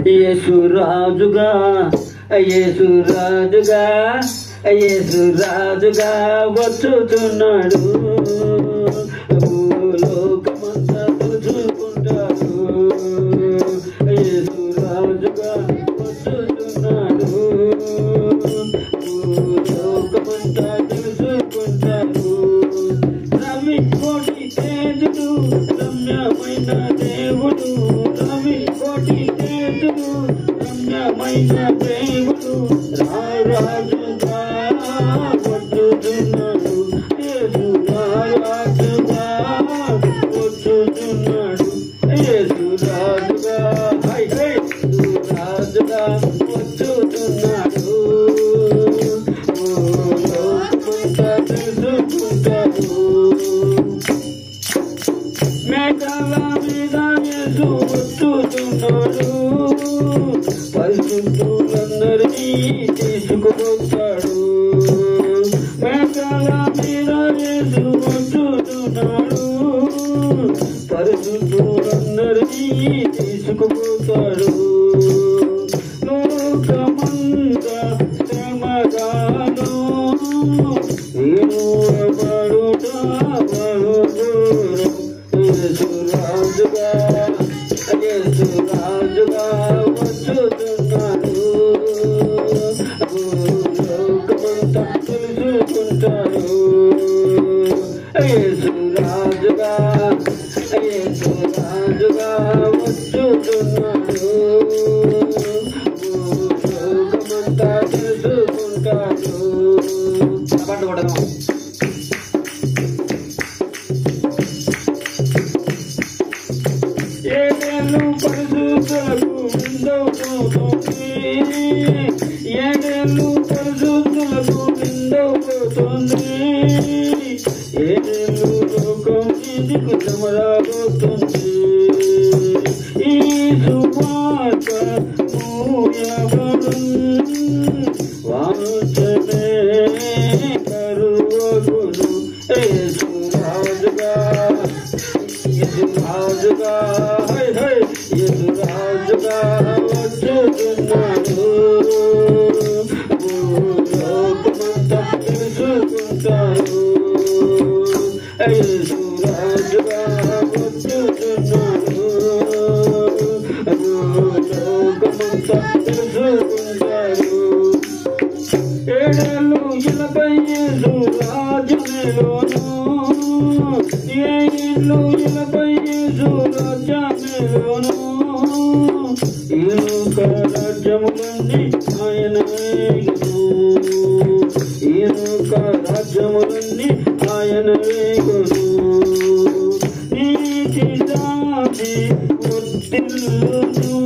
యేసురాజుగా యేసురాజుగా యేసురాజుగా వచ్చుతున్నాడు. భూలోకమంతా తెలుసుకుంటాడు. యేసురాజుగా వచ్చుతున్నాడు. భూలోకమంతా తెలుసుకుంటాడు. రవి కోటి తేజుడు రమ్యమైన దేవుడు. రవి కోటి తేజుడు రమ్యమైన దేవుడు. రాజుగా వచ్చుతున్నాడు. యేసు రాజుగా వచ్చుతున్నాడు. యేసు రాజుగా రాజుగా వచ్చుతున్నాడు. లోకమంతా తెలుసుకుంటాడు. మేఘాల మీద యేసు వచ్చుతున్నాడు. పరిశుద్ధులందరినీ తీసుకుపోతాడు. మేఘాల మీద యేసు వచ్చుతున్నాడు. పరిశుద్ధులందరినీ తీసుకుపోతాడు. లోకమంతా శ్రమగాను వినువబడుట బహుదూరం. యేసురాజుగా యేసురాజుగా వచ్చుతున్నాడు. లోకమంతా తెలుసుకుంటాడు. యేసురాజుగా యేసురాజుగా వచ్చుతున్నాడు. లోకమంతా తెలుసుకుంటాడు. పాట కొడదాం. ఏడేళ్ళు పరిశుద్ధులకు నిందవుతోంది. ఏడేళ్ళు పరిశుద్ధులకు నిందవుతోంది. ఏడేళ్ళు లోకం నీకు సమరాబోతుంది. ఈ సువార్త మూయబడును. వాంఛనే కరువగును. యేసురాజుగా యేసురాజుగా యేసురాజుగా వచ్చుతున్నాడు. లోకమంతా తెలుసుకుంటాడు. యేసురాజుగా వచ్చుతున్నాడు. లోకమంతా తెలుసుకుంటాడు. ఏడేళ్ళు ఇలపై యేసు రాజ్యమేలోను. ఏళ్ళు ఇలపై యేసు రాజ్యమేలోను. ఈనుక రాజ్యములన్నీ ఆయన వేగును. ఈనుక రాజ్యములన్నీ ఆయన వేగును. నీతి జాతి వర్ధిల్లును.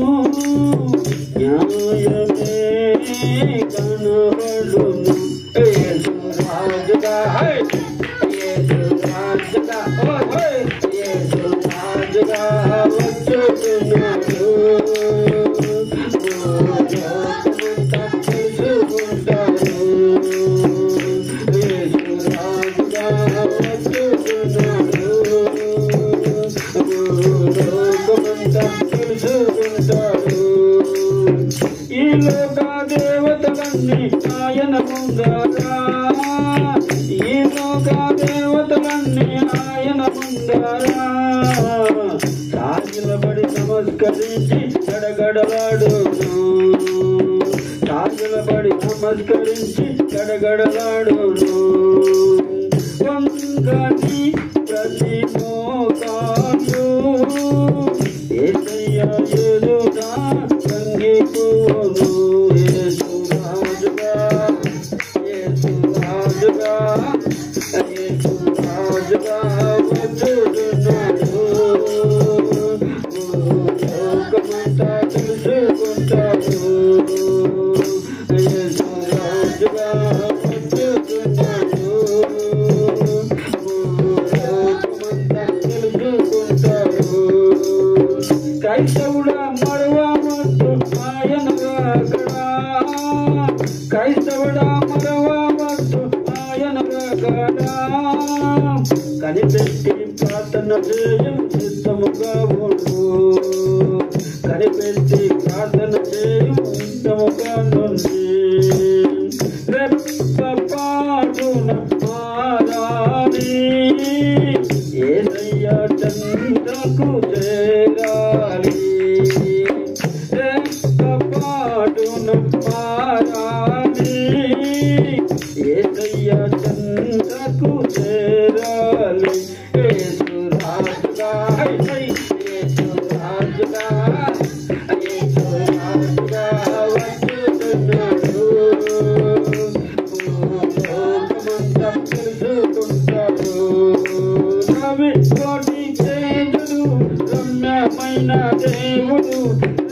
న్యాయమే కనబడును. యేసురాజుగా యేసురాజుగా యేసురాజుగా వచ్చుతున్నాడు. లోకమంతా తెలుసుకుంటాడు. యేసురాజుగా వచ్చుతున్నాడు. లోకమంతా తెలుసుకుంటాడు. ఈ లోక దేవతలన్నీ ఆయన ముందరా. ఈ లోక దేవతలన్నీ ఆయన ముందరా. సాగిలబడి నమస్కరించి గడగడలాడును. సాగిలబడి నమస్కరించి గడగడలాడును. వంగని ప్రతి మోకాలు యేసయ్య ఎదుట సంగిపోను. యేసురాజుగా యేసురాజుగా యేసురాజుగా వచ్చుతున్నాడు. లోకమంతా తెలుసుకుంటాడు. యేసురాజుగా వచ్చుతున్నాడు. లోకమంతా తెలుసుకుంటాడు. క్రైస్తవుడా మరువవద్దు ఆయన రాకడా. క్రైస్తవుడా మరువవద్దు ఆయన రాకడా. కనిపెట్టి ప్రార్థన చేయం సిద్ధముగా ఉండు. కనిపెట్టి ప్రార్థన చేయుంటముగా నుండి రెప్పపాటున మారాలి యేసయ్య చెంతకు చేరాలి రెప్పపాటున మారాలి యేసయ్య చెంతకు చేరాలి యేసు రాజుగా యేసు రాజుగా యేసు రాజుగా వచ్చుతున్నాడు లోకమంతా తెలుసుకుంటాడు రవి కోటి తేజుడు రమ్యమైన దేవుడు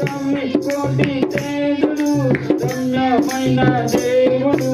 రవి కోటి తేజుడు రమ్యమైన దేవుడు